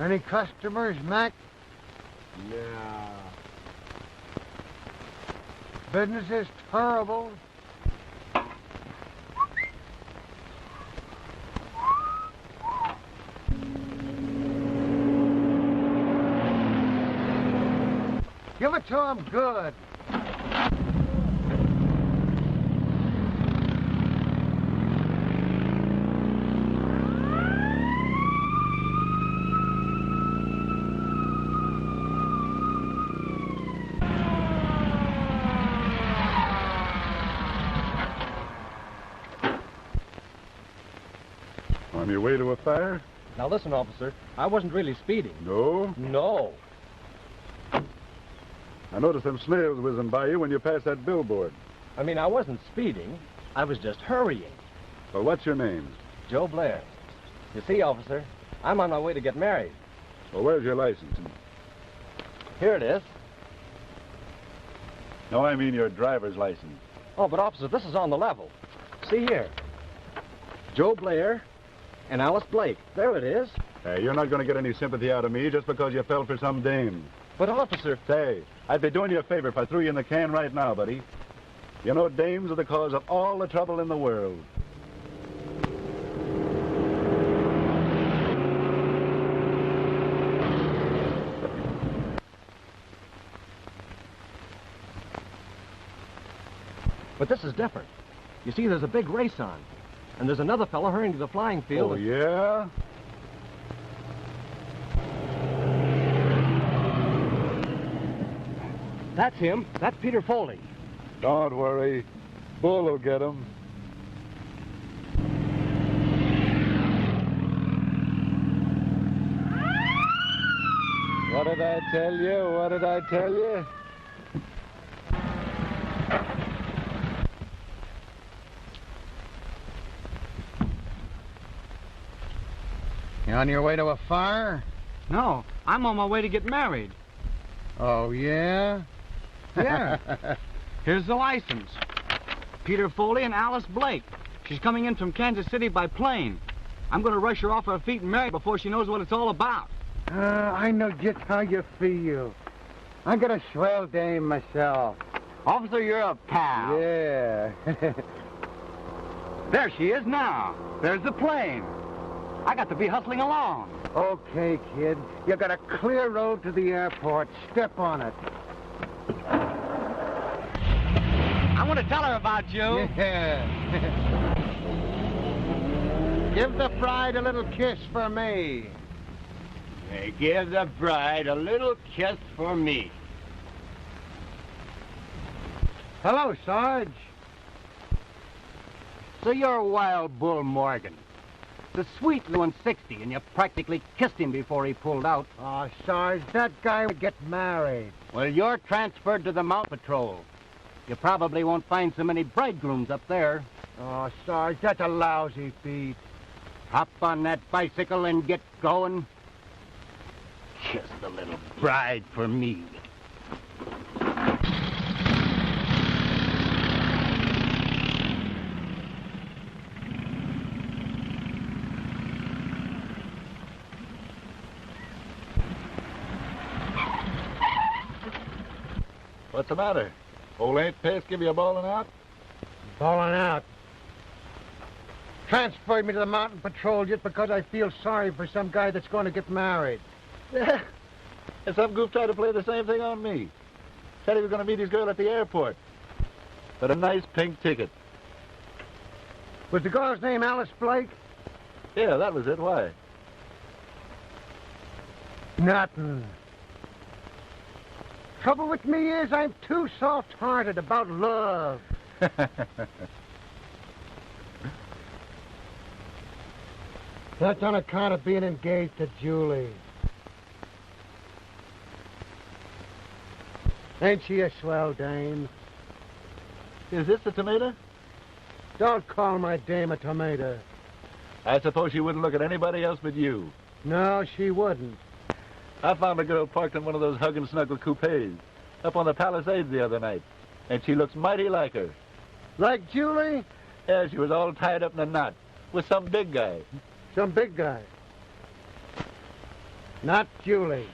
Any customers, Mac? Yeah. Business is terrible. Give it to him good. On your way to a fire? Now listen, officer, I wasn't really speeding. No? No. I noticed them snails whizzing by you when you passed that billboard. I mean, I wasn't speeding. I was just hurrying. Well, what's your name? Joe Blair. You see, officer, I'm on my way to get married. Well, where's your license? Here it is. No, I mean your driver's license. Oh, but officer, this is on the level. See here. Joe Blair and Alice Blake. There it is. Hey, you're not going to get any sympathy out of me just because you fell for some dame. But officer... Say, I'd be doing you a favor if I threw you in the can right now, buddy. You know, dames are the cause of all the trouble in the world. But this is different. You see, there's a big race on. And there's another fellow hurrying to the flying field. Oh, yeah? That's him. That's Peter Foley. Don't worry. Bull will get him. What did I tell you? What did I tell you? You on your way to a fire? No, I'm on my way to get married. Oh, yeah? Yeah. Here's the license. Peter Foley and Alice Blake. She's coming in from Kansas City by plane. I'm going to rush her off her feet and marry before she knows what it's all about. I know just how you feel. I got a swell dame myself. Officer, you're a pal. Yeah. There she is now. There's the plane. I got to be hustling along. Okay, kid. You got a clear road to the airport. Step on it. I want to tell her about you. Yeah. Give the bride a little kiss for me. Hey, give the bride a little kiss for me. Hello, Sarge. So you're Wild Bull Morgan. The sweet little 160, and you practically kissed him before he pulled out. Oh, Sarge, that guy would get married. Well, you're transferred to the Mountain Patrol. You probably won't find so many bridegrooms up there. Oh, Sarge, that's a lousy beat. Hop on that bicycle and get going. Kiss the little bride for me. What's the matter? Old Aunt Pest give you a bawling out? Falling out. Transferred me to the Mountain Patrol just because I feel sorry for some guy that's going to get married. Yeah. And some goof tried to play the same thing on me. Said he was going to meet his girl at the airport. But a nice pink ticket. Was the girl's name Alice Blake? Yeah, that was it. Why? Nothing. Trouble with me is I'm too soft-hearted about love. That's on account of being engaged to Julie. Ain't she a swell dame? Is this the tomato? Don't call my dame a tomato. I suppose she wouldn't look at anybody else but you. No, she wouldn't. I found a girl parked in one of those hug and snuggle coupes up on the Palisades the other night, and she looks mighty like her. Like Julie? Yeah, she was all tied up in a knot with some big guy. Some big guy. Not Julie.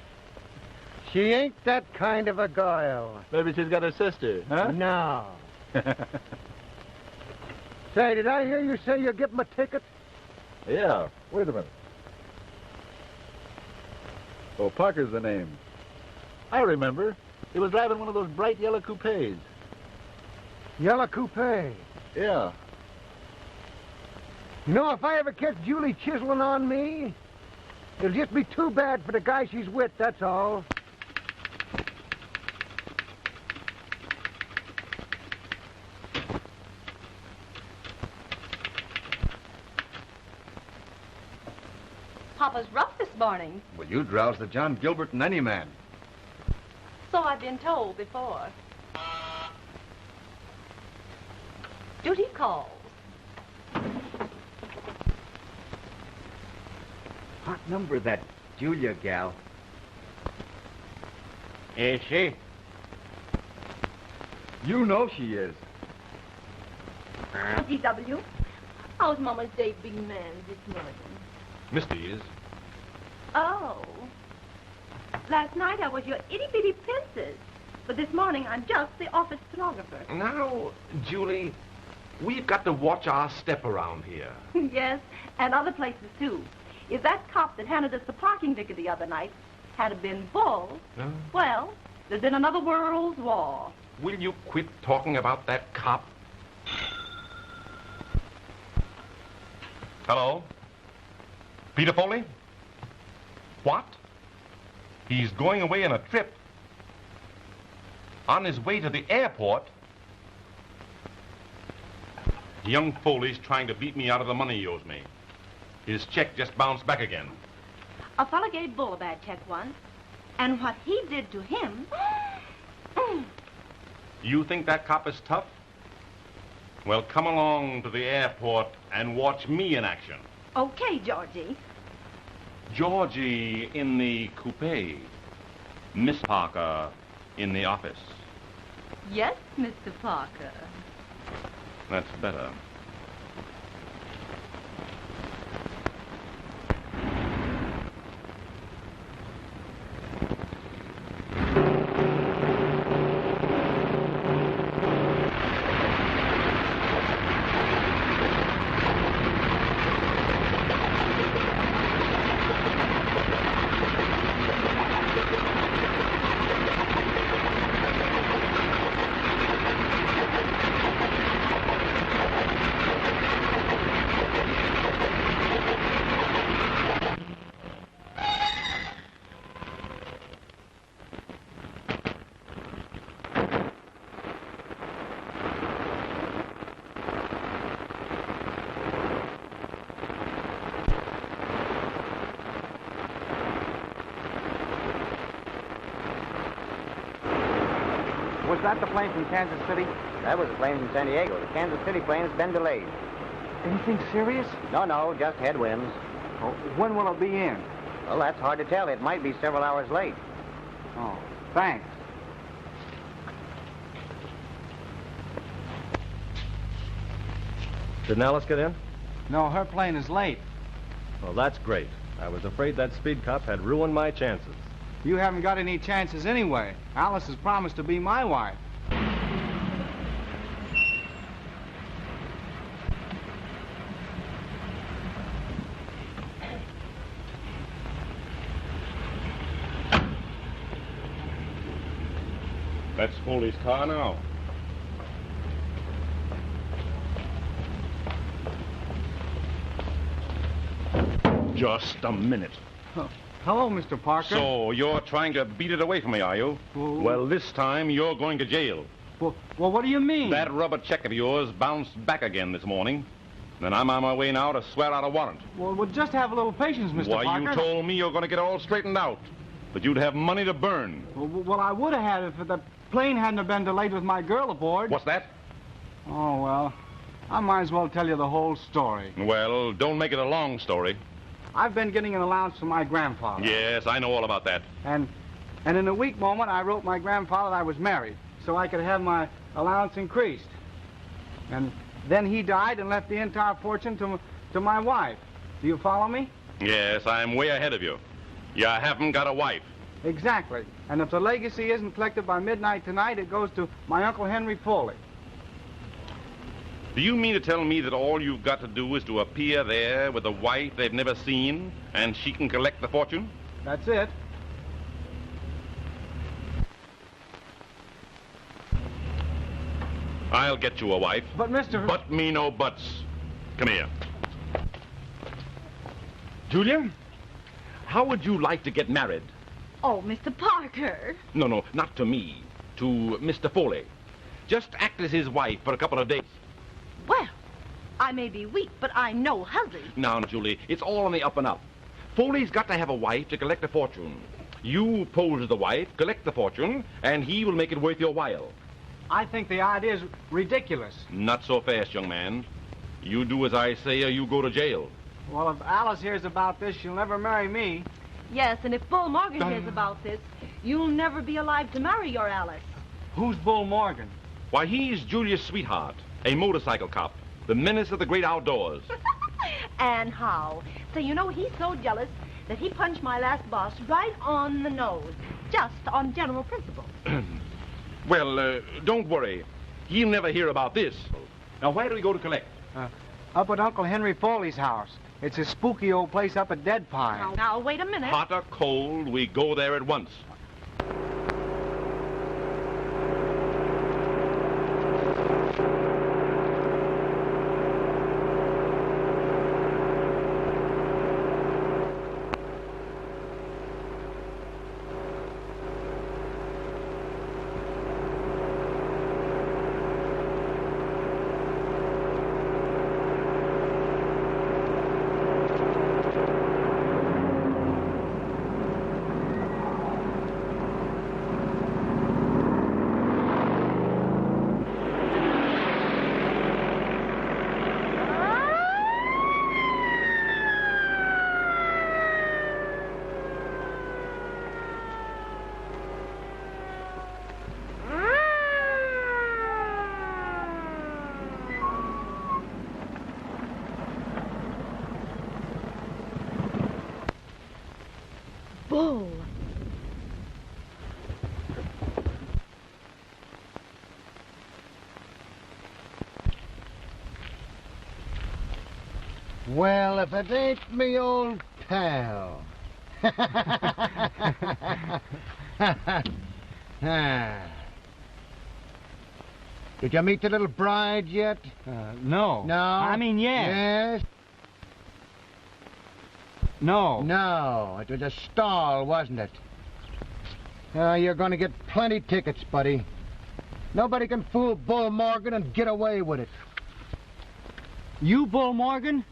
She ain't that kind of a girl. Maybe she's got a sister, huh? No. Say, did I hear you say you'll give him a ticket? Yeah. Wait a minute. Oh, Parker's the name. I remember. He was driving one of those bright yellow coupes. Yellow coupe. Yeah. You know, if I ever catch Julie chiseling on me, it'll just be too bad for the guy she's with, that's all. Papa's rough this morning. Well, you drowse the John Gilbert in any man. So I've been told before. Duty calls. What number that Julia gal? Is she? You know she is. DW, how's Mama's day big man this morning? Misty is. Oh. Last night I was your itty-bitty princess. But this morning I'm just the office stenographer. Now, Julie, we've got to watch our step around here. Yes, and other places too. If that cop that handed us the parking ticket the other night had been Bull, well, there's been another world's war. Will you quit talking about that cop? Hello? Peter Foley? What? He's going away on a trip. On his way to the airport? Young Foley's trying to beat me out of the money he owes me. His check just bounced back again. A fella gave Bull a bad check once, and what he did to him... You think that cop is tough? Well, come along to the airport and watch me in action. Okay, Georgie. Georgie in the coupe. Miss Parker in the office. Yes, Mr. Parker. That's better. Was that the plane from Kansas City? That was a plane from San Diego. The Kansas City plane has been delayed. Anything serious? No, just headwinds. Oh, when will it be in? Well, that's hard to tell. It might be several hours late. Oh, thanks. Didn't Alice get in? No, her plane is late. Well, that's great. I was afraid that speed cop had ruined my chances. You haven't got any chances anyway. Alice has promised to be my wife. That's Foley's car now. Just a minute. Hello, Mr. Parker. So, you're trying to beat it away from me, are you? Well, this time you're going to jail. Well, what do you mean? That rubber check of yours bounced back again this morning. And I'm on my way now to swear out a warrant. Well, just have a little patience, Mr. Why, Parker. you told me you're going to get all straightened out. But you'd have money to burn. Well, I would have had it if the plane hadn't have been delayed with my girl aboard. What's that? Oh, well, I might as well tell you the whole story. Well, don't make it a long story. I've been getting an allowance from my grandfather. Yes, I know all about that. And in a weak moment, I wrote my grandfather that I was married, so I could have my allowance increased. And then he died and left the entire fortune to my wife. Do you follow me? Yes, I'm way ahead of you. You haven't got a wife. Exactly. And if the legacy isn't collected by midnight tonight, it goes to my Uncle Henry Foley. Do you mean to tell me that all you've got to do is to appear there with a wife they've never seen, and she can collect the fortune? That's it. I'll get you a wife. But, Mr. But me no buts. Come here. Julia, how would you like to get married? Oh, Mr. Parker. No, not to me. To Mr. Foley. Just act as his wife for a couple of days. Well, I may be weak, but I'm no hussy. Now, Julie, it's all on the up and up. Foley's got to have a wife to collect a fortune. You pose as the wife, collect the fortune, and he will make it worth your while. I think the idea's ridiculous. Not so fast, young man. You do as I say or you go to jail. Well, if Alice hears about this, she'll never marry me. Yes, and if Bull Morgan hears about this, you'll never be alive to marry your Alice. Who's Bull Morgan? Why, he's Julia's sweetheart, a motorcycle cop, the menace of the great outdoors. And how? So you know he's so jealous that he punched my last boss right on the nose, just on general principle. Well, don't worry. He'll never hear about this. Now, where do we go to collect? Up at Uncle Henry Foley's house. It's a spooky old place up at Dead Pine. Now, wait a minute. Hot or cold, we go there at once. Bull. Well, if it ain't me old pal. Did you meet the little bride yet? No. No? I mean, yes. Yes? No. No, it was a stall, wasn't it? You're going to get plenty tickets, buddy. Nobody can fool Bull Morgan and get away with it. You, Bull Morgan?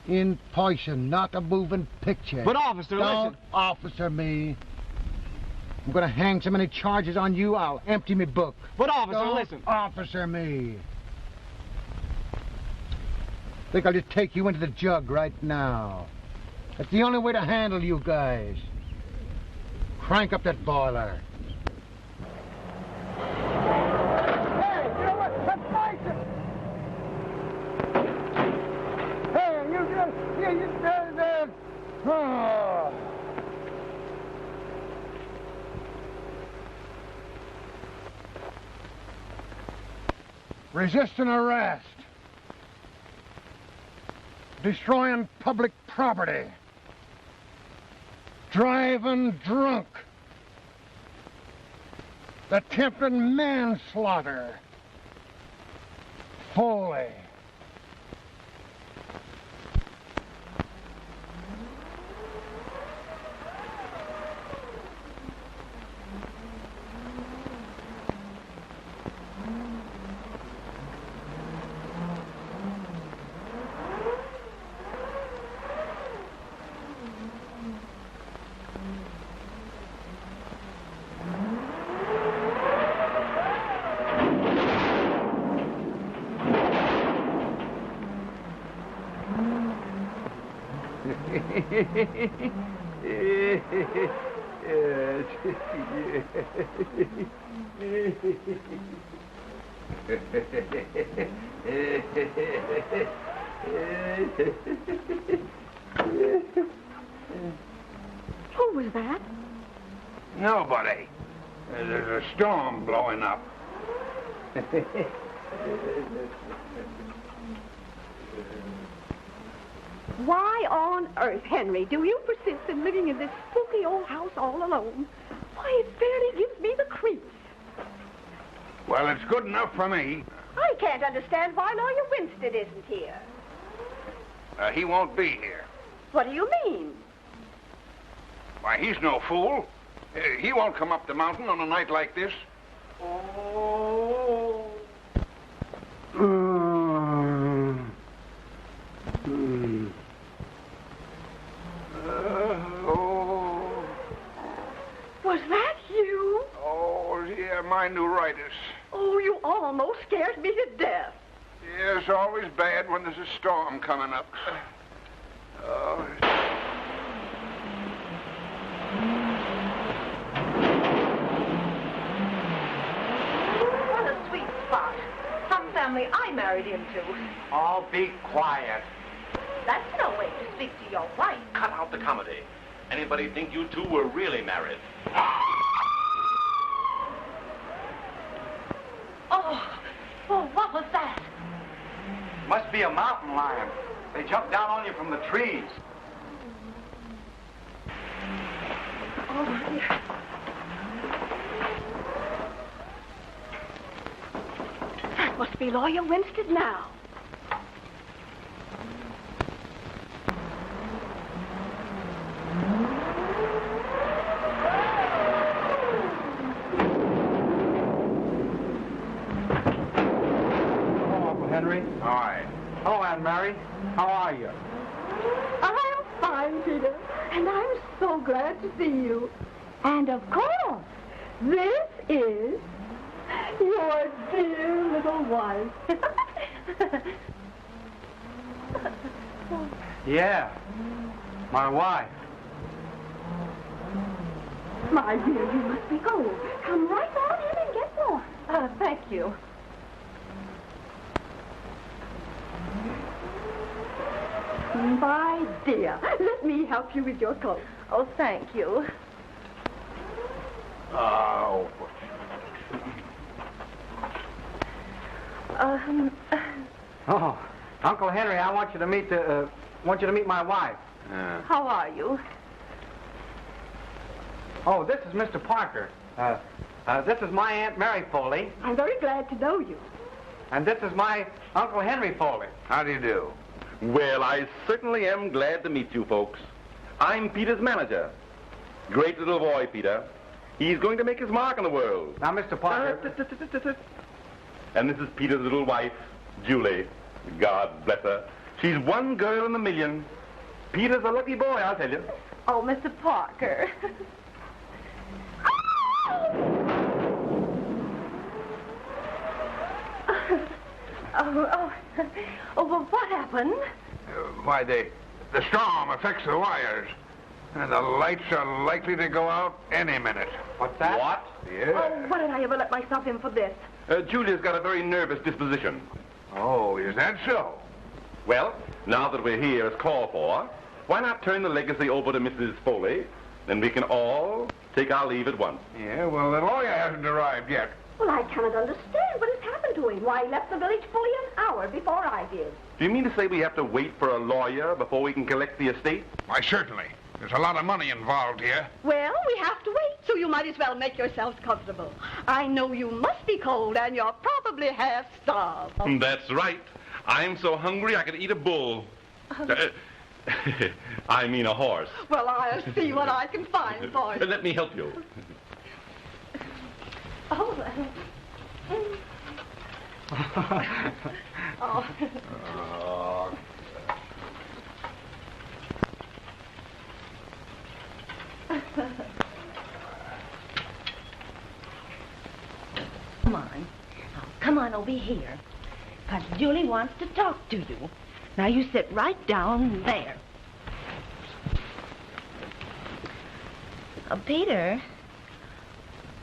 In person, not a moving picture. But, officer, Don't listen. officer me. I'm going to hang so many charges on you, I'll empty me book. But, officer, Don't listen. officer me. Think I'll just take you into the jug right now. That's the only way to handle you guys. Crank up that boiler. Hey, you know what? That's Bison! Hey, you oh. Resisting arrest. Destroying public property. Driving drunk. Attempted manslaughter. Foley. Who was that? Nobody. There's a storm blowing up. Why on earth, Henry, do you persist in living in this spooky old house all alone? Why, it fairly gives me the creeps. Well, it's good enough for me. I can't understand why Lawyer Winstead isn't here. He won't be here. What do you mean? Why, he's no fool. He won't come up the mountain on a night like this. Oh. Was that you? Oh, yeah, my neuritis. Oh, you almost scared me to death. Yeah, it's always bad when there's a storm coming up. What a sweet spot. Some family I married into. Oh, be quiet. That's no way to speak to your wife. Cut out the comedy. Anybody think you two were really married? Oh, what was that? Must be a mountain lion. They jumped down on you from the trees. Oh, dear. That must be Lawyer Winstead now. Henry. Hi. Hello, Aunt Mary. How are you? I'm fine, Peter, and I'm so glad to see you. And of course, this is your dear little wife. Yeah, my wife. My dear, you must be cold. Come right on in and get warm. Thank you. My dear, let me help you with your coat. Oh, thank you. Oh. Oh, Uncle Henry, I want you to meet my wife. How are you? Oh, this is Mr. Parker. This is my Aunt Mary Foley, I'm very glad to know you. and this is my Uncle Henry Foley. How do you do? Well, I certainly am glad to meet you folks. I'm Peter's manager. Great little boy, Peter. He's going to make his mark on the world. Now, Mr. Parker. And this is Peter's little wife, Julie. God bless her. She's one girl in a million. Peter's a lucky boy, I'll tell you. Oh, Mr. Parker. Oh, well, what happened? Why, the storm affects the wires. And the lights are likely to go out any minute. What's that? What? Yeah. Oh, what did I ever let myself in for this? Julia's got a very nervous disposition. Oh, is that so? Well, now that we're here as called for, why not turn the legacy over to Mrs. Foley? Then we can all take our leave at once. Yeah, well, the lawyer hasn't arrived yet. Well, I cannot understand what has happened to him. Why, he left the village fully an hour before I did. Do you mean to say we have to wait for a lawyer before we can collect the estate? Why, certainly. There's a lot of money involved here. Well, we have to wait, so you might as well make yourselves comfortable. I know you must be cold, and you're probably half starved. That's right. I'm so hungry I could eat a bull. I mean a horse. Well, I'll see what I can find for you. Let me help you. Oh, Come on. Now, come on over here. Because Julie wants to talk to you. Now, you sit right down there. Peter,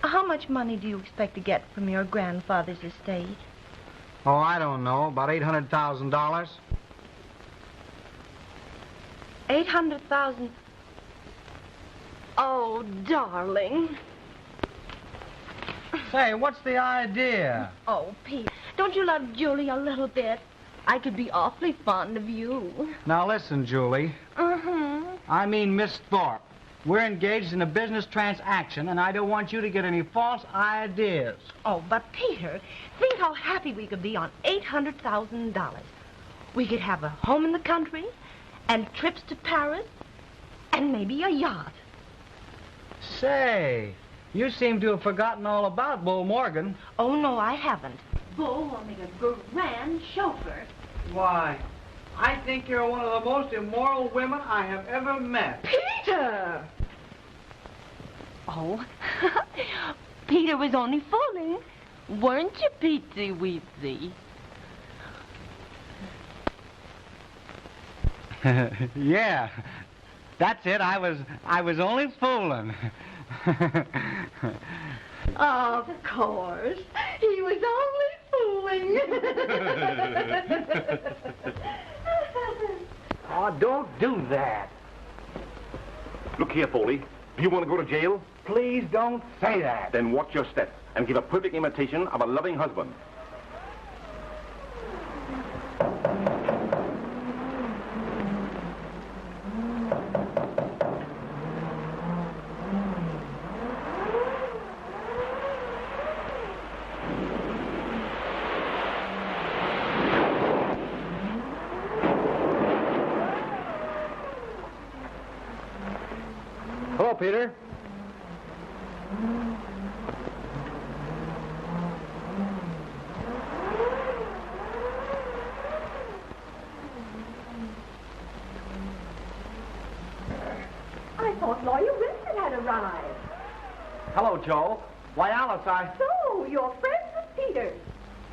how much money do you expect to get from your grandfather's estate? Oh, I don't know. About $800,000. 800,000. Oh, darling. Say, what's the idea? Oh, Pete, don't you love Julie a little bit? I could be awfully fond of you. Now listen, Julie. I mean Miss Thorpe. We're engaged in a business transaction, and I don't want you to get any false ideas. Oh, but Peter, think how happy we could be on $800,000. We could have a home in the country, and trips to Paris, and maybe a yacht. Say, you seem to have forgotten all about Bull Morgan. Oh, no, I haven't. Bull will make a grand chauffeur. Why, I think you're one of the most immoral women I have ever met. Peter! Oh, Peter was only fooling. Weren't you, Petey Weezy? Yeah, that's it. I was only fooling. Of course. He was only fooling. Oh, don't do that. Look here, Foley. Do you want to go to jail? Please don't say that. Then watch your step and give a perfect imitation of a loving husband. Hello, Peter. I thought Lawyer Winstead had arrived. Hello, Joe. Why, Alice, So, you're friends with Peter.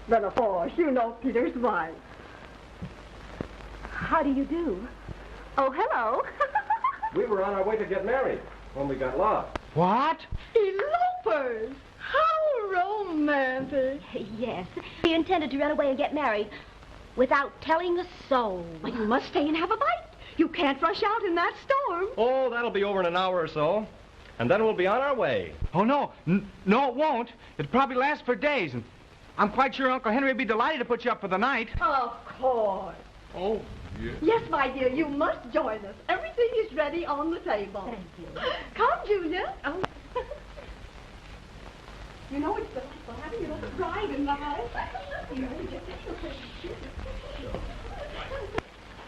Then, of course, you know Peter's wife. How do you do? Oh, hello. We were on our way to get married when we got lost. What? Elopers! How romantic. Yes, we intended to run away and get married without telling a soul. Well, you must stay and have a bite. You can't rush out in that storm. Oh, that'll be over in an hour or so. And then we'll be on our way. Oh, no. No, it won't. It'll probably last for days. And I'm quite sure Uncle Henry would be delighted to put you up for the night. Of course. Oh, yes. Yes, my dear, you must join us. Everything is ready on the table. Thank you. Come, Julia. Oh. You know it's delightful having you as a bride in the house.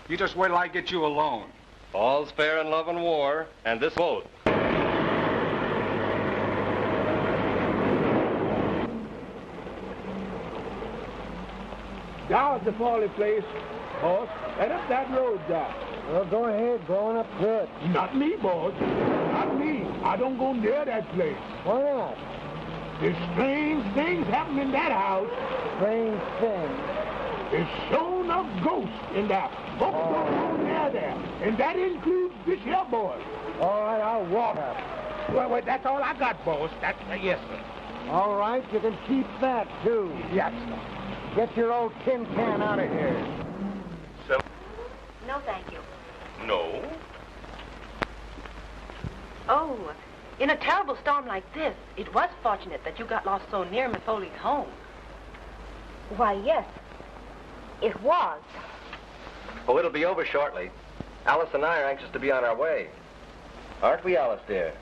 You just wait till I get you alone. All's fair in love and war, and this boat. Down at the Foley place, boss. Right up that road, Doc. Well, go ahead. Going up good. Not me, boss. Not me. I don't go near that place. Why not? There's strange things happen in that house. Strange thing. There's shown up ghosts in that. Folks don't go near there. And that includes this here boy. All right, I'll walk up. Well, that's all I got, boss. That's yes, sir. All right, you can keep that, too. Yes, sir. Get your old tin can out of here. No, thank you. No. Oh, in a terrible storm like this, it was fortunate that you got lost so near Miss Foley's home. Why, yes, it was. Oh, it'll be over shortly. Alice and I are anxious to be on our way. Aren't we, Alice, dear?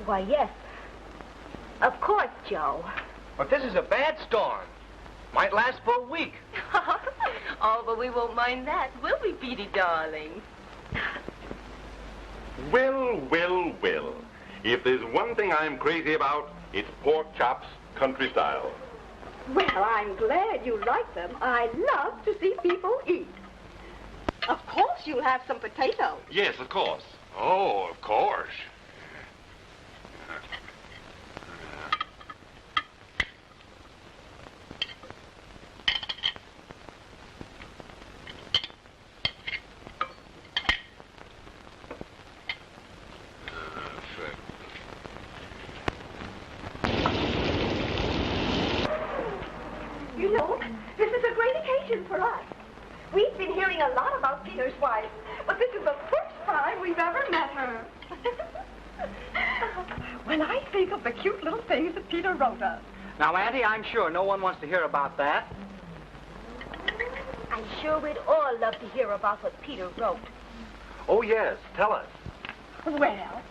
Why, yes. Of course, Joe. But this is a bad storm. Might last for a week. Oh, but we won't mind that, will we, Petey, darling? Well, well, well. If there's one thing I'm crazy about, it's pork chops country style. Well, I'm glad you like them. I love to see people eat. Of course you'll have some potatoes. Yes, of course. Oh, of course. You know, this is a great occasion for us. We've been hearing a lot about Peter's wife, but this is the first time we've ever met her. cute little things that Peter wrote us. Now, Auntie, I'm sure no one wants to hear about that. I'm sure we'd all love to hear about what Peter wrote. Oh, yes. Tell us. Well,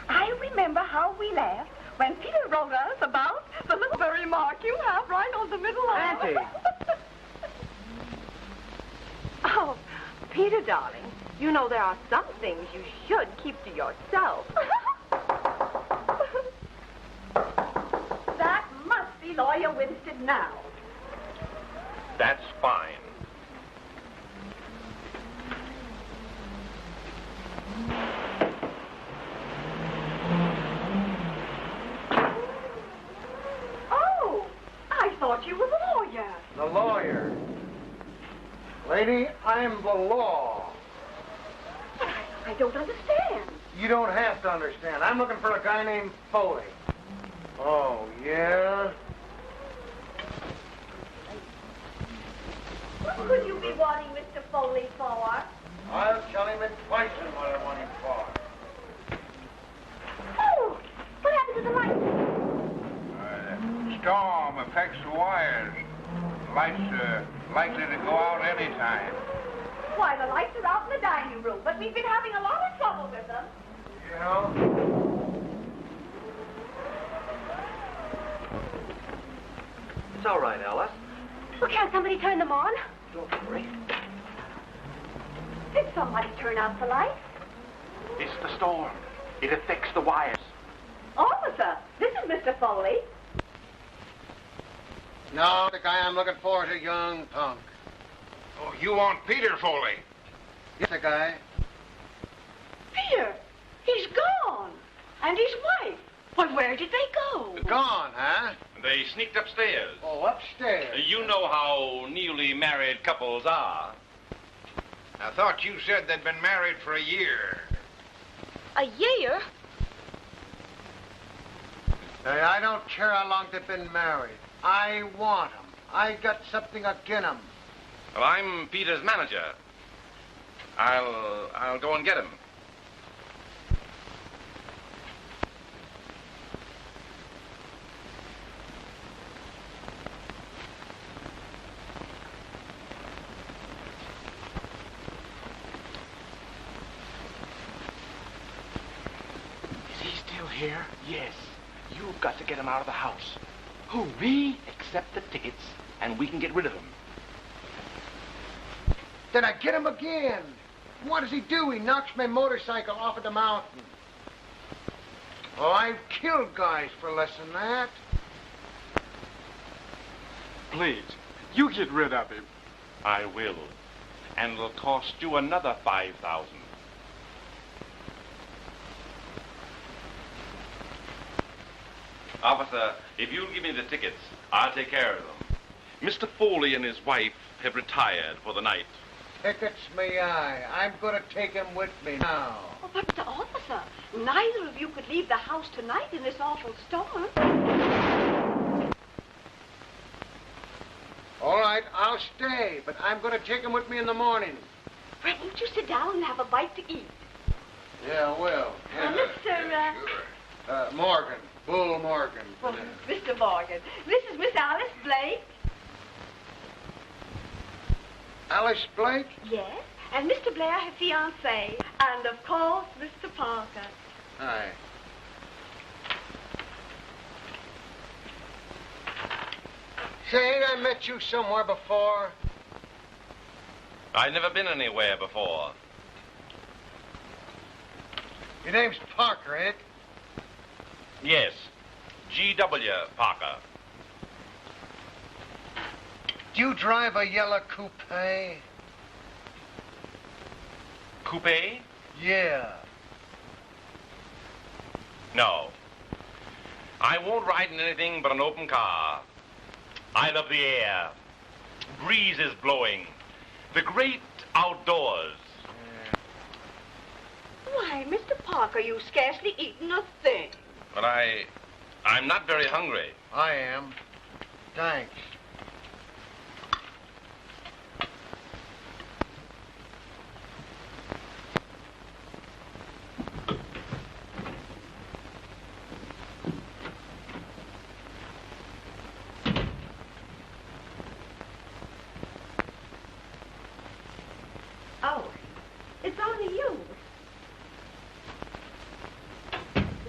I remember how we laughed when Peter wrote us about the little furry mark you have right on the middle arm. Auntie. Oh, Peter, darling, you know there are some things you should keep to yourself. That must be Lawyer Winstead now. That's fine. Oh, I thought you were the lawyer. The lawyer. Lady, I'm the law. I don't understand. You don't have to understand. I'm looking for a guy named Foley. Oh, yeah? What could you be wanting Mr. Foley for? I'll tell him in twice what I want him for. Oh, what happened to the light? Storm affects the wires. Lights are likely to go out any time. Why, the lights are out in the dining room, but we've been having a lot of trouble with them. You know? It's all right, Alice. Well, can't somebody turn them on? Don't worry. Did somebody turn out the lights? It's the storm. It affects the wires. Officer, this is Mr. Foley. No, the guy I'm looking for is a young punk. Oh, you want Peter Foley? Yes, the guy. Peter, he's gone. And his wife. Well, where did they go? Gone, huh? They sneaked upstairs. Oh, upstairs. You know how newly married couples are. I thought you said they'd been married for a year. A year? Hey, I don't care how long they've been married. I want 'em. I got something agin 'em. Well, I'm Peter's manager. I'll go and get him. Is he still here? Yes. You've got to get him out of the house. Who, me? Accept the tickets, and we can get rid of him. Then I get him again. What does he do? He knocks my motorcycle off of the mountain. Oh, I've killed guys for less than that. Please, you get rid of him. I will. And it'll cost you another $5,000. Officer, if you'll give me the tickets, I'll take care of them. Mr. Foley and his wife have retired for the night. Tickets me eye. I'm going to take him with me now. Oh, but, officer, neither of you could leave the house tonight in this awful storm. All right, I'll stay, but I'm going to take him with me in the morning. Well, won't you sit down and have a bite to eat? Yeah, I will. Mr. Morgan. Bull Morgan. Well, Mr. Morgan, this is Miss Alice Blake. Alice Blake? Yes, and Mr. Blair, her fiancé. And, of course, Mr. Parker. Hi. Say, ain't I met you somewhere before? I've never been anywhere before. Your name's Parker, ain't it? Yes, G.W. Parker. Do you drive a yellow coupe? Coupe? Yeah. No. I won't ride in anything but an open car. I love the air. Breeze is blowing. The great outdoors. Why, Mr. Parker, you've scarcely eaten a thing. But I'm not very hungry. I am. Thanks.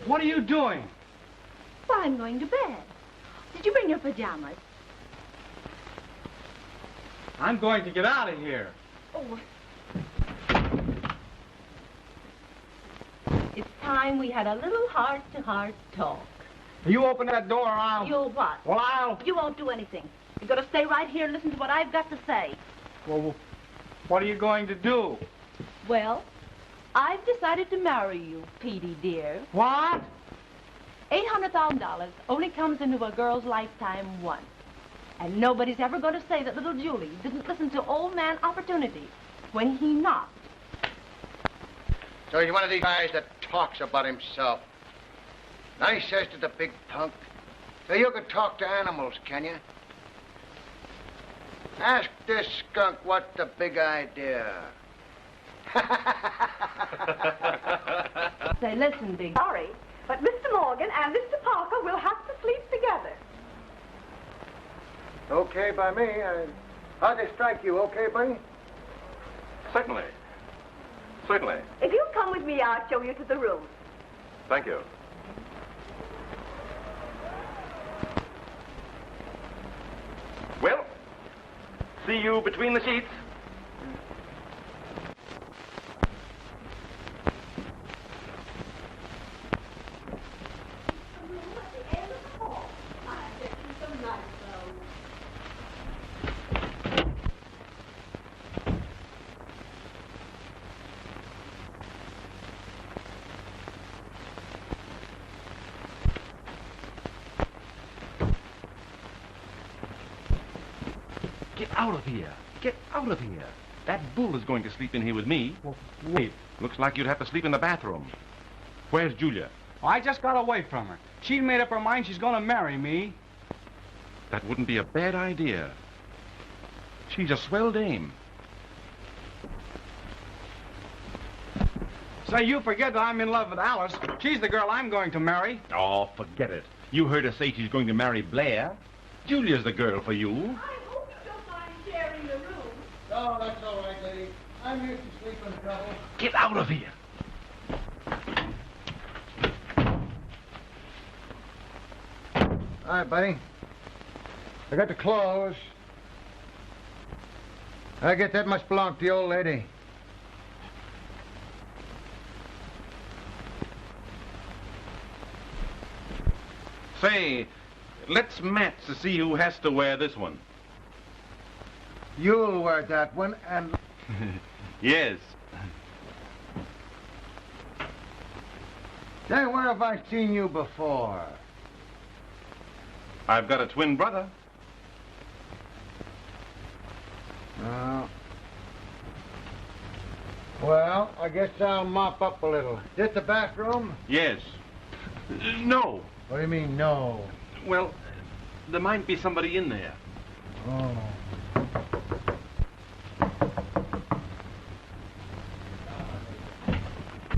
What are you doing? Well, I'm going to bed. Did you bring your pajamas? I'm going to get out of here. Oh. It's time we had a little heart-to-heart talk. You open that door or I'll... You'll what? Well, I'll... You won't do anything. You've got to stay right here and listen to what I've got to say. Well, what are you going to do? Well, I've decided to marry you, Petey, dear. What? $800,000 only comes into a girl's lifetime once. And nobody's ever going to say that little Julie didn't listen to old man Opportunity when he knocked. So he's one of these guys that talks about himself. And I says to the big punk, so you can talk to animals, can you? Ask this skunk what's the big idea. Say, listen, big... Sorry, but Mr. Morgan and Mr. Parker will have to sleep together. Okay by me. How'd they strike you, okay, buddy? Certainly. Certainly. If you'll come with me, I'll show you to the room. Thank you. Well, see you between the sheets. Get out of here. Get out of here. That bull is going to sleep in here with me. Well, wait. Looks like you'd have to sleep in the bathroom. Where's Julia? I just got away from her. She made up her mind she's going to marry me. That wouldn't be a bad idea. She's a swell dame. Say, you forget that I'm in love with Alice. She's the girl I'm going to marry. Oh, forget it. You heard her say she's going to marry Blair. Julia's the girl for you. I hope you don't mind sharing the room. No, that's all right, lady. I'm used to sleeping in trouble. Get out of here. All right, buddy. I got the clothes. I guess that must belong to the old lady. Say, let's match to see who has to wear this one. You'll wear that one, and... Yes. Say, where have I seen you before? I've got a twin brother. Oh. Well, I guess I'll mop up a little. This the bathroom? Yes. No. What do you mean, no? Well, there might be somebody in there. Oh.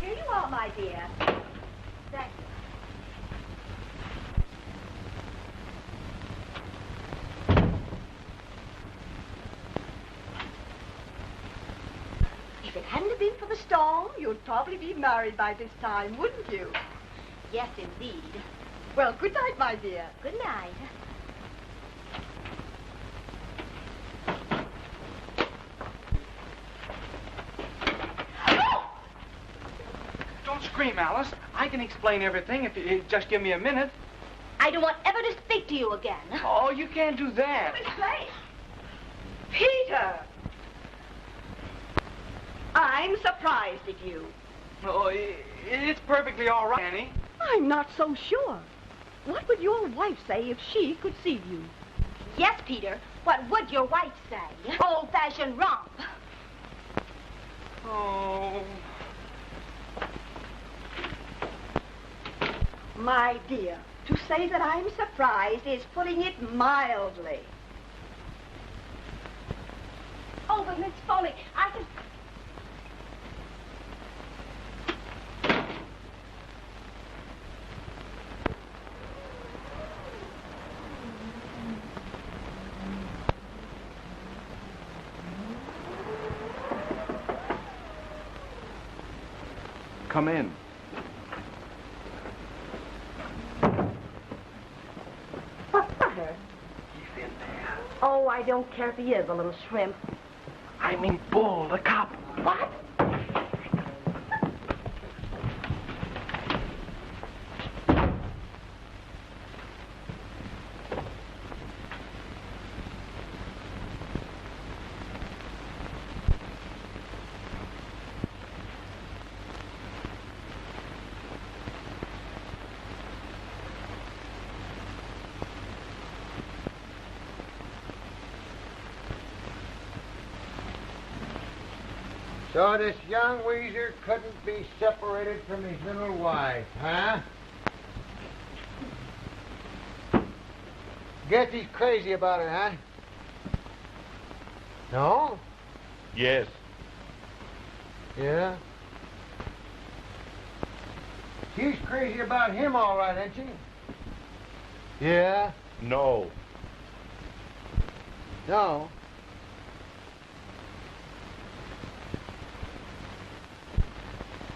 Here you are, my dear. Thank you. If it hadn't been for the storm, you'd probably be married by this time, wouldn't you? Yes, indeed. Well, good night, my dear. Good night. Don't scream, Alice. I can explain everything if you just give me a minute. I don't want ever to speak to you again. Oh, you can't do that. Explain. Peter! I'm surprised at you. Oh, it's perfectly all right, Annie. I'm not so sure. What would your wife say if she could see you? Yes, Peter. What would your wife say? Old-fashioned romp. Oh. My dear, to say that I'm surprised is putting it mildly. Oh, but Miss Foley, I can... Come in. I don't care if he is a little shrimp. I mean Bull, the cop. What? So this young weezer couldn't be separated from his little wife, huh? Guess he's crazy about her, huh? No? Yes. Yeah? She's crazy about him, all right, ain't she? Yeah? No. No?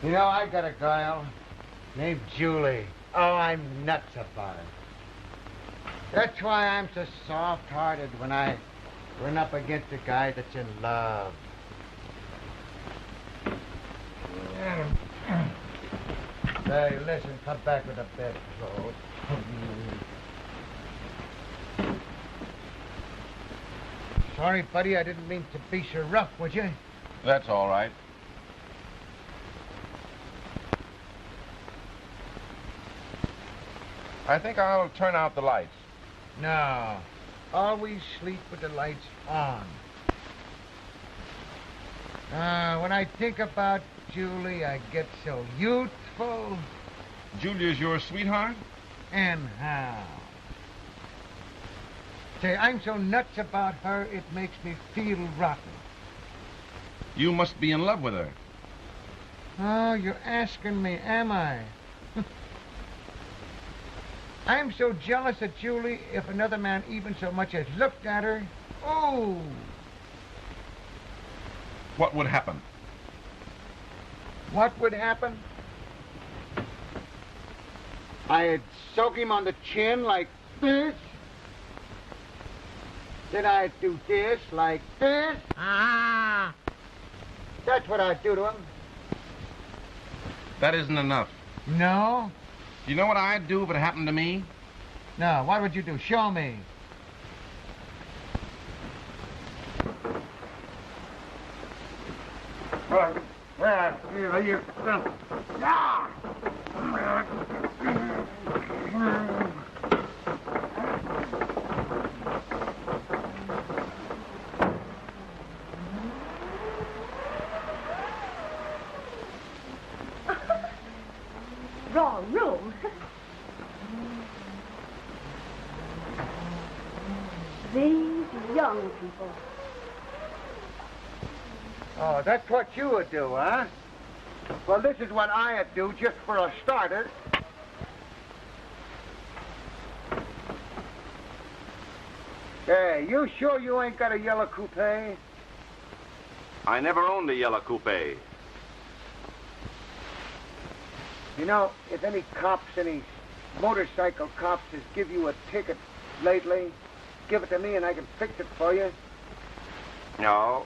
You know, I got a girl named Julie. Oh, I'm nuts about her. That's why I'm so soft-hearted when I run up against a guy that's in love. Hey, listen, come back with the bedclothes. Sorry, buddy, I didn't mean to be so rough, would you? That's all right. I think I'll turn out the lights. No. Always sleep with the lights on. When I think about Julie, I get so youthful. Julia's your sweetheart? And how? Say, I'm so nuts about her, it makes me feel rotten. You must be in love with her. Oh, you're asking me, am I? I'm so jealous of Julie, if another man even so much as looked at her. Oh! What would happen? What would happen? I'd soak him on the chin like this. Then I'd do this like this. Ah! That's what I'd do to him. That isn't enough. No? You know what I'd do if it happened to me? No, what would you do? Show me. Wrong room. These young people. Oh, that's what you would do, huh? Well, this is what I'd do, just for a starter. Hey, you sure you ain't got a yellow coupe? I never owned a yellow coupe. You know, if any cops, any motorcycle cops has give you a ticket lately, give it to me and I can fix it for you. No.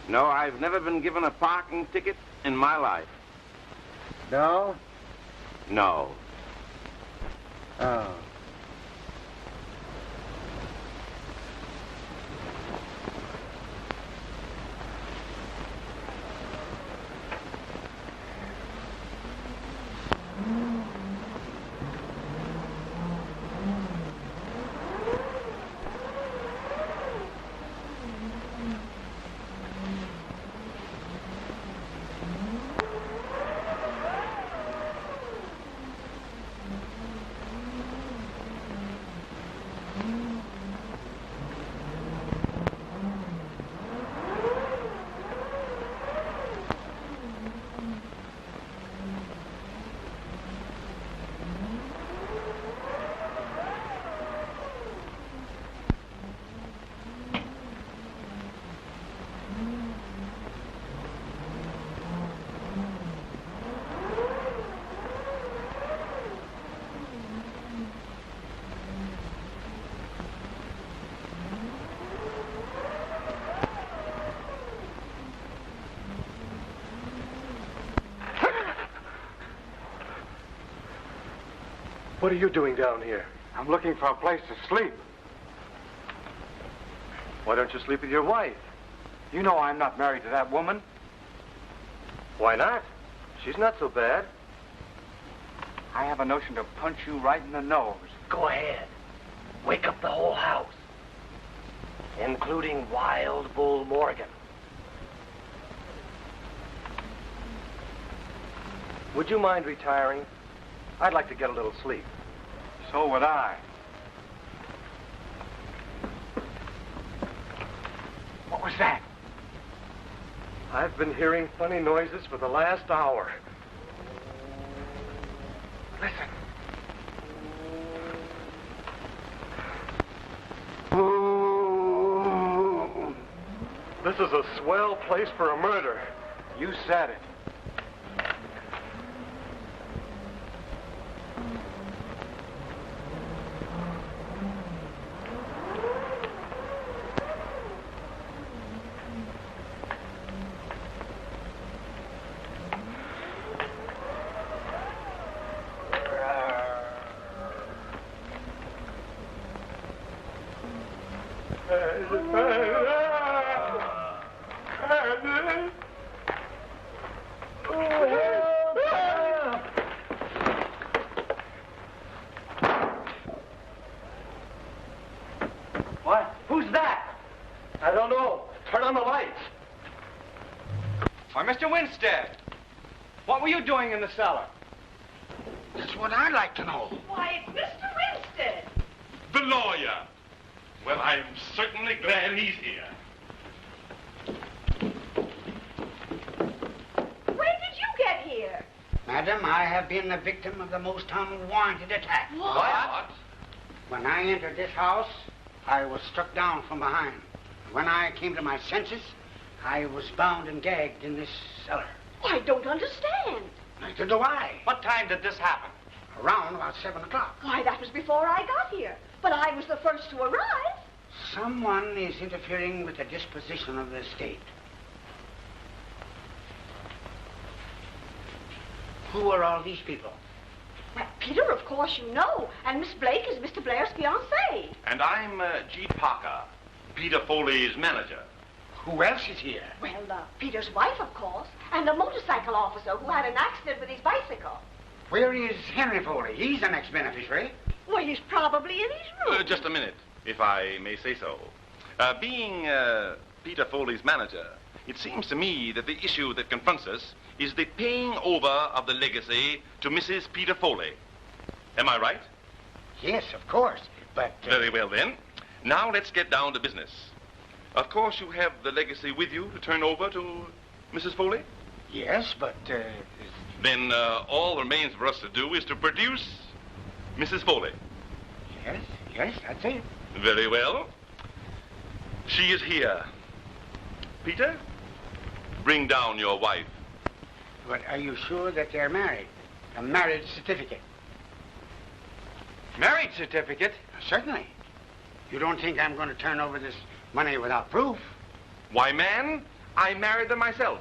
No, I've never been given a parking ticket in my life. No? No. Oh. What are you doing down here? I'm looking for a place to sleep. Why don't you sleep with your wife? You know I'm not married to that woman. Why not? She's not so bad. I have a notion to punch you right in the nose. Go ahead. Wake up the whole house, including Wild Bull Morgan. Would you mind retiring? I'd like to get a little sleep. So would I. What was that? I've been hearing funny noises for the last hour. Listen. This is a swell place for a murder. You said it. What? Who's that? I don't know. Turn on the lights. Why, Mr. Winstead, what were you doing in the cellar? That's what I'd like to know. Why, it's Mr. Winstead. The lawyer. Well, I'm certainly glad he's here. When did you get here? Madam, I have been the victim of the most unwarranted attack. What? When I entered this house, I was struck down from behind. When I came to my senses, I was bound and gagged in this cellar. I don't understand. Neither do I. What time did this happen? Around about 7 o'clock. Why, that was before I got here. But I was the first to arrive. Someone is interfering with the disposition of the estate. Who are all these people? Well, Peter, of course you know. And Miss Blake is Mr. Blair's fiancée. And I'm G. Parker, Peter Foley's manager. Who else is here? Well, Peter's wife, of course. And a motorcycle officer who had an accident with his bicycle. Where is Henry Foley? He's the next beneficiary. Well, he's probably in his room. Just a minute, if I may say so. Being Peter Foley's manager, it seems to me that the issue that confronts us is the paying over of the legacy to Mrs. Peter Foley. Am I right? Yes, of course, but... Very well, then. Now let's get down to business. Of course, you have the legacy with you to turn over to Mrs. Foley? Yes, but... Then all remains for us to do is to produce Mrs. Foley. Yes, that's it. Very well. She is here. Peter, bring down your wife. But are you sure that they're married? A marriage certificate? Marriage certificate? Certainly. You don't think I'm going to turn over this money without proof? Why, man, I married them myself.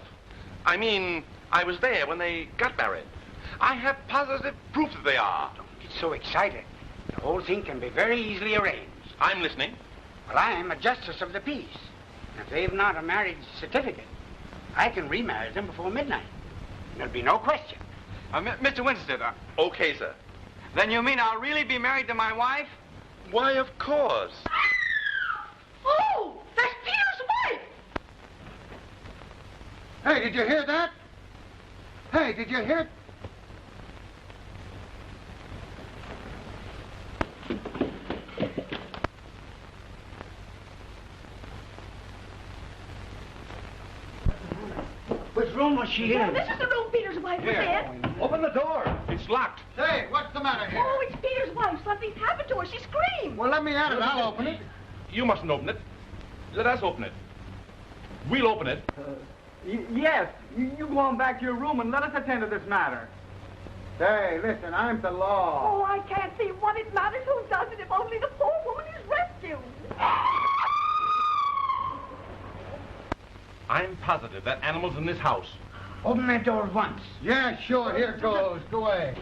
I mean, I was there when they got married. I have positive proof that they are. Don't get so excited. The whole thing can be very easily arranged. I'm listening. Well, I'm a justice of the peace. If they've not a marriage certificate, I can remarry them before midnight. There'll be no question. Mr. Winstead, Okay, sir. then you mean I'll really be married to my wife? Why, of course. Oh, that's Peter's wife! Hey, did you hear that? Hey, did you hear... Which room was she in? This is the room Peter's wife was in. Open the door. It's locked. Say, what's the matter here? Oh, it's Peter's wife. Something's happened to her. She screamed. Well, let me at it. I'll open it. You mustn't open it. Let us open it. We'll open it. Yes. You go on back to your room and let us attend to this matter. Say, listen, I'm the law. Oh, I can't see what it matters who does it if only the poor woman is rescued. I'm positive that animal's in this house. Open that door at once. Yeah, sure. Here goes. Go away.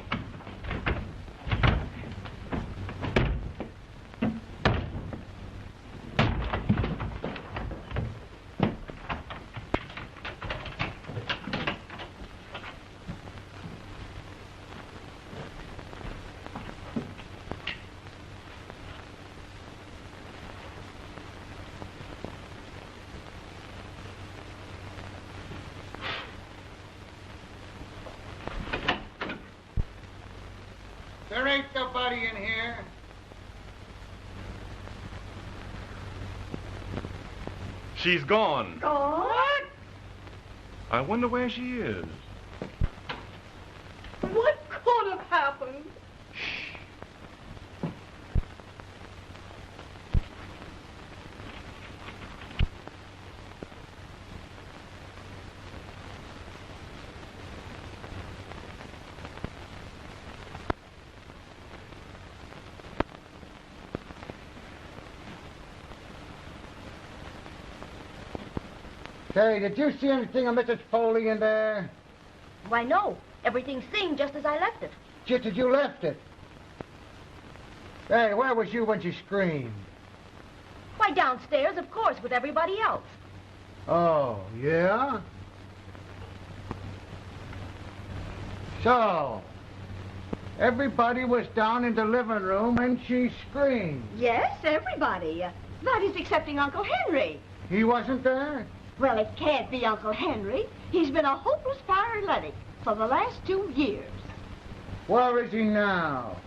anybody in here? She's gone. What? I wonder where she is. What could have happened? Say, did you see anything of Mrs. Foley in there? Why, no. Everything's seen just as I left it. Just as you left it. Hey, where was you when she screamed? Why, downstairs, of course, with everybody else. Oh, yeah? So, everybody was down in the living room and she screamed. Yes, everybody. That is excepting Uncle Henry. He wasn't there? Well, it can't be Uncle Henry. He's been a hopeless paralytic for the last 2 years. Where is he now?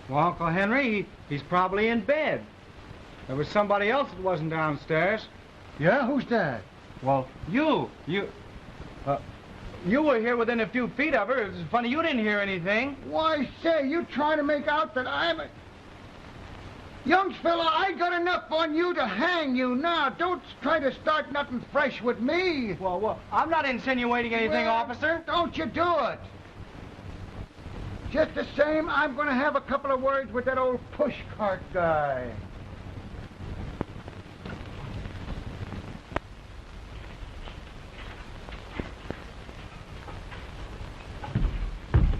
Well, Uncle Henry, he's probably in bed. There was somebody else that wasn't downstairs. Yeah, who's that? Well, you were here within a few feet of her. It was funny you didn't hear anything. Why, say, you trying to make out that I'm a... Young fella, I got enough on you to hang you now. Don't try to start nothing fresh with me. Well, I'm not insinuating anything, officer. Don't you do it. Just the same, I'm going to have a couple of words with that old pushcart guy.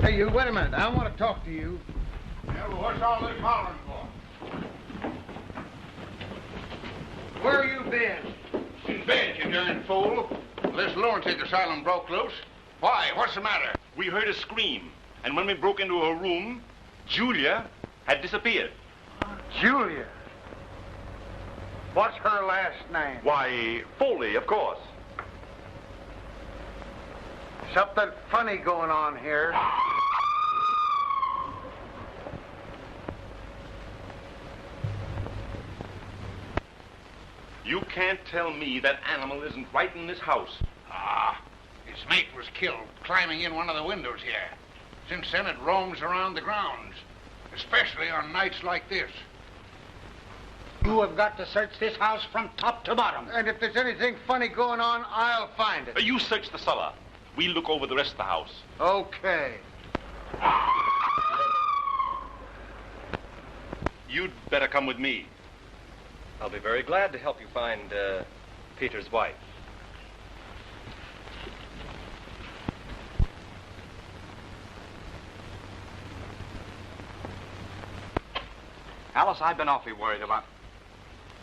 Hey, you, wait a minute. I want to talk to you. Yeah, well, what's all this hollering for? Where you been? In bed, you darn fool. This lunatic asylum broke loose. Why? What's the matter? We heard a scream, and when we broke into her room, Julia had disappeared. Julia. What's her last name? Why, Foley, of course. Something funny going on here. You can't tell me that animal isn't right in this house. Ah, its mate was killed climbing in one of the windows here. Since then, it roams around the grounds, especially on nights like this. You have got to search this house from top to bottom. And if there's anything funny going on, I'll find it. You search the cellar. We'll look over the rest of the house. Okay. You'd better come with me. I'll be very glad to help you find Peter's wife. Alice, I've been awfully worried about...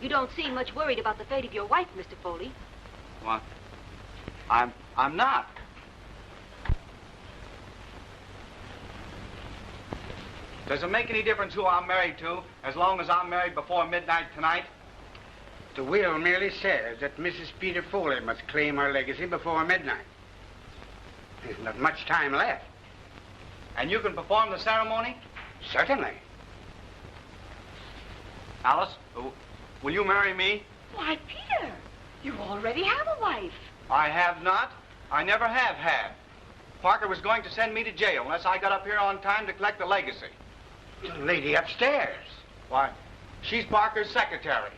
You don't seem much worried about the fate of your wife, Mr. Foley. What? I'm not. Does it make any difference who I'm married to, as long as I'm married before midnight tonight? The will merely says that Mrs. Peter Foley must claim her legacy before midnight. There's not much time left. And you can perform the ceremony? Certainly. Alice, will you marry me? Why, Peter, you already have a wife. I have not. I never have had. Parker was going to send me to jail unless I got up here on time to collect the legacy. The lady upstairs. Why, she's Parker's secretary.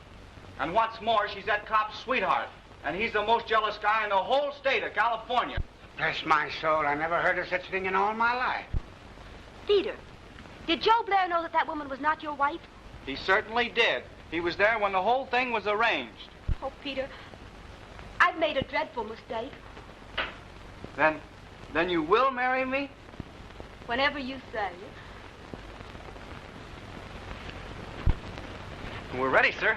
And what's more, she's that cop's sweetheart. And he's the most jealous guy in the whole state of California. Bless my soul, I never heard of such a thing in all my life. Peter, did Joe Blair know that that woman was not your wife? He certainly did. He was there when the whole thing was arranged. Oh, Peter, I've made a dreadful mistake. Then you will marry me? Whenever you say. We're ready, sir.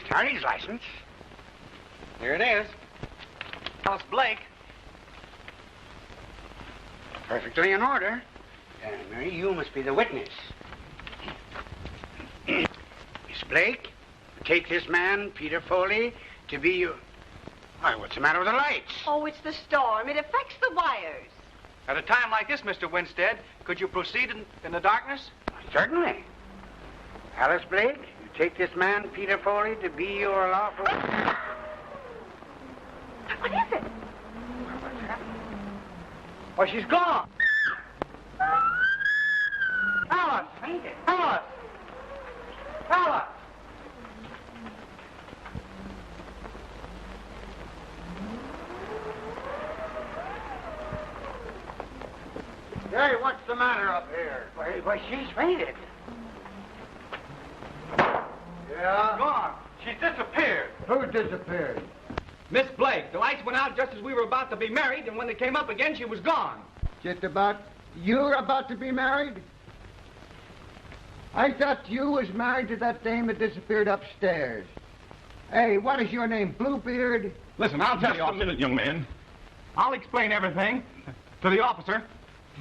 Carry's license. Here it is. Alice Blake. Perfectly in order. Mary, you must be the witness. Miss Blake, take this man, Peter Foley, to be your... Why, what's the matter with the lights? Oh, it's the storm. It affects the wires. At a time like this, Mr. Winstead, could you proceed in the darkness? Certainly. Alice Blake, you take this man, Peter Foley, to be your lawful... What is it? Oh, she's gone. Alice! Alice! Alice! Hey, what's the matter up here? Why, she's fainted. Yeah? Gone. She's disappeared. Who disappeared? Miss Blake, the lights went out just as we were about to be married, and when they came up again, she was gone. Just about... You're about to be married? I thought you was married to that dame that disappeared upstairs. Hey, what is your name, Bluebeard? Listen, I'll tell you. Just a minute, young man. I'll explain everything to the officer.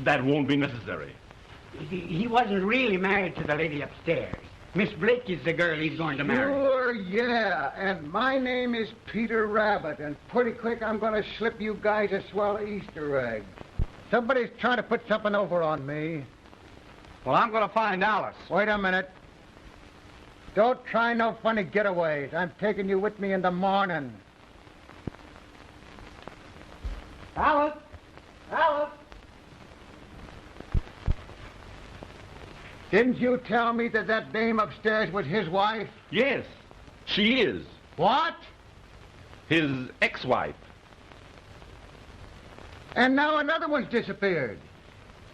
That won't be necessary. He wasn't really married to the lady upstairs. Miss Blake is the girl he's going to marry. Sure, yeah. And my name is Peter Rabbit, and pretty quick I'm going to slip you guys a swell Easter egg. Somebody's trying to put something over on me. Well, I'm going to find Alice. Wait a minute. Don't try no funny getaways. I'm taking you with me in the morning. Alice! Alice! Didn't you tell me that that dame upstairs was his wife? Yes, she is. What? His ex-wife. And now another one's disappeared.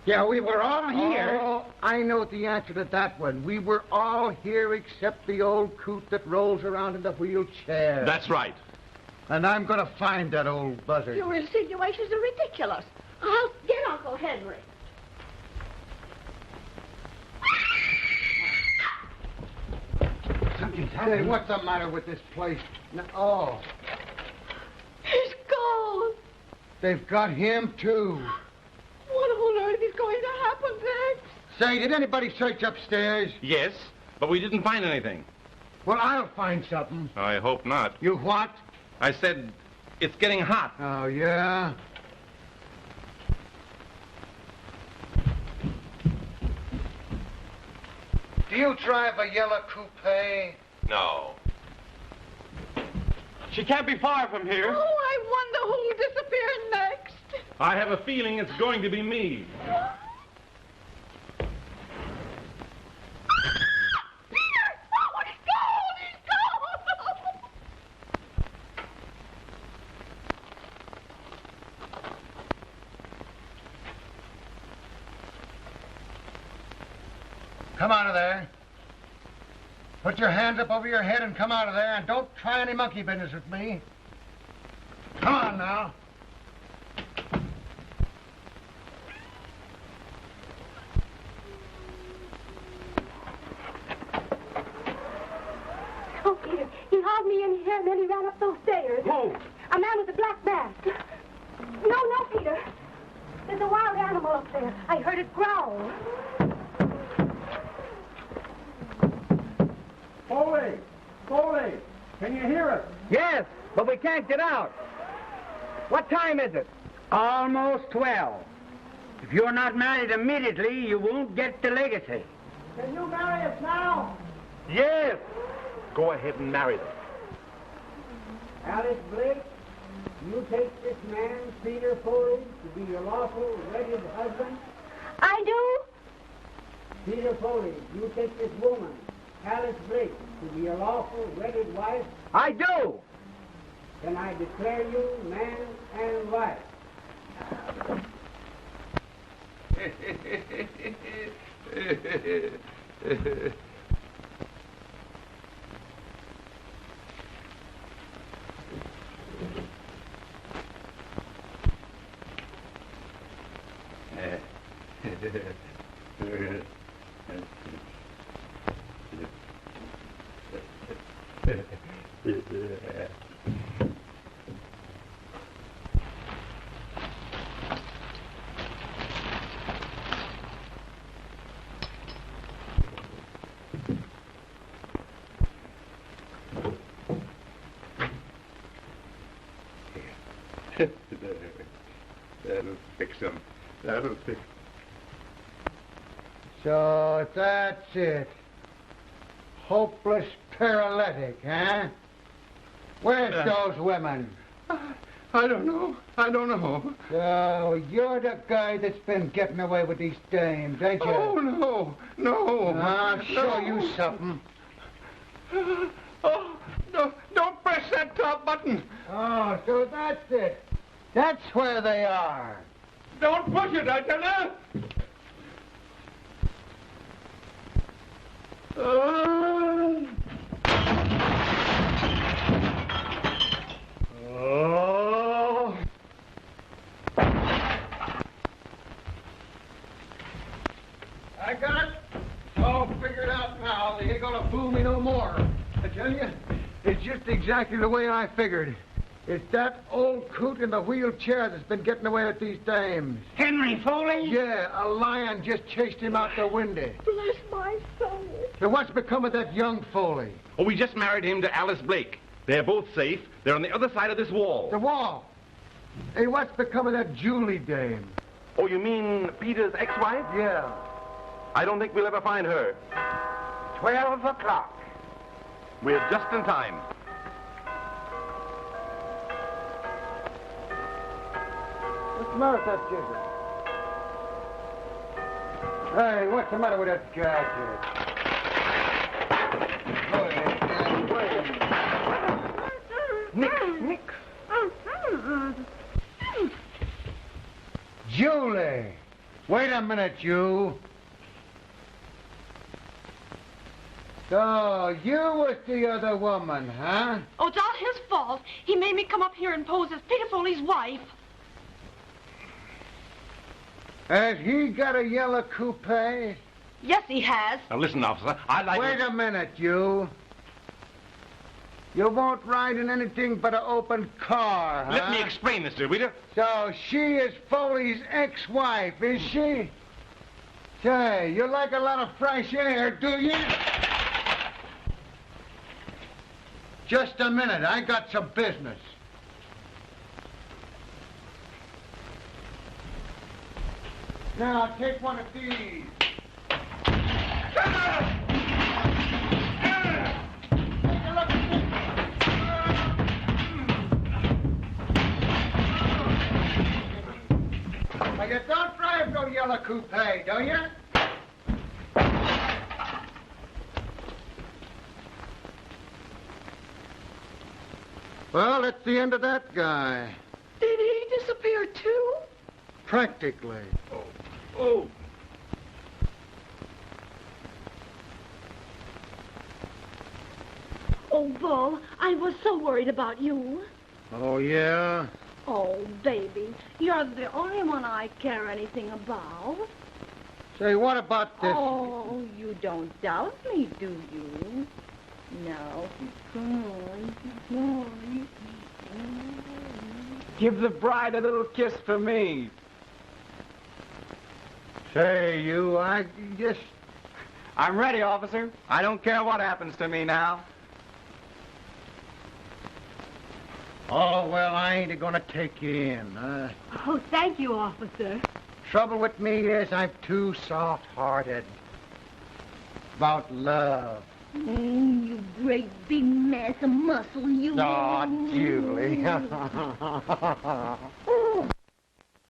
Yeah, we were all here. Oh, I know the answer to that one. We were all here except the old coot that rolls around in the wheelchair. That's right. And I'm going to find that old buzzard. Your insinuations are ridiculous. I'll get Uncle Henry. Something's Hey, happening. what's the matter with this place? Oh, He's gone. they've got him, too. What on earth is going to happen next? Say, did anybody search upstairs? Yes, but we didn't find anything. Well, I'll find something. I hope not. You what? I said it's getting hot. Oh, yeah? Do you drive a yellow coupe? No. She can't be far from here. Oh, I wonder who'll disappear next. I have a feeling it's going to be me. Come out of there. Put your hands up over your head and come out of there, and don't try any monkey business with me. Come on now. Oh, Peter, he hauled me in here and then he ran up those stairs. Who? A man with a black mask. No, Peter. There's a wild animal up there. I heard it growl. Foley! Foley! Can you hear us? Yes, but we can't get out. What time is it? Almost 12. If you're not married immediately, you won't get the legacy. Can you marry us now? Yes. Go ahead and marry them. Alice Blake, you take this man, Peter Foley, to be your lawful, wedded husband. I do? Peter Foley, you take this woman, Alice Blake, to be your lawful, wedded wife. I do. Then I declare you man and wife. That'll fix him. That'll fix. So that's it. Hopeless paralytic, huh? Where's those women? I don't know. I don't know. So you're the guy that's been getting away with these dames, ain't you? Oh, no. No. I'll show you something. Oh, no. Don't press that top button. Oh, so that's it. That's where they are. Don't push it, I tell you. Oh. I got it. All figured out now. They ain't gonna fool me no more. I tell you, it's just exactly the way I figured. It's that old coot in the wheelchair that's been getting away with these dames. Henry Foley? Yeah, a lion just chased him out the window. Bless my soul. So what's become of that young Foley? Oh, we just married him to Alice Blake. They're both safe. They're on the other side of this wall. The wall. Hey, what's become of that Julie dame? Oh, you mean Peter's ex-wife? Yeah. I don't think we'll ever find her. 12 o'clock. We're just in time. What's the matter with that jigger? Hey, what's the matter with that gadget? Nick. Julie! Wait a minute, you. So, you was the other woman, huh? Oh, it's all his fault. He made me come up here and pose as Peter Foley's wife. Has he got a yellow coupe? Yes, he has. Now, listen, officer, I'd like Wait a minute, you. You won't ride in anything but an open car, huh? Let me explain this to you, will you? So she is Foley's ex-wife, is she? Say, you like a lot of fresh air, do you? Just a minute, I got some business. Now, take one of these. Now, you don't drive no yellow coupe, do you? Well, that's the end of that guy. Did he disappear too? Practically. Oh. Oh, Bull, I was so worried about you. Oh, yeah? Oh, baby, you're the only one I care anything about. Say, what about this? Oh, you don't doubt me, do you? No. Come on. Give the bride a little kiss for me. Say, you, I'm ready, officer. I don't care what happens to me now. Oh, well, I ain't gonna take you in. Oh, thank you, officer. Trouble with me is I'm too soft-hearted. About love. You great big mass of muscle, you. Oh, Julie.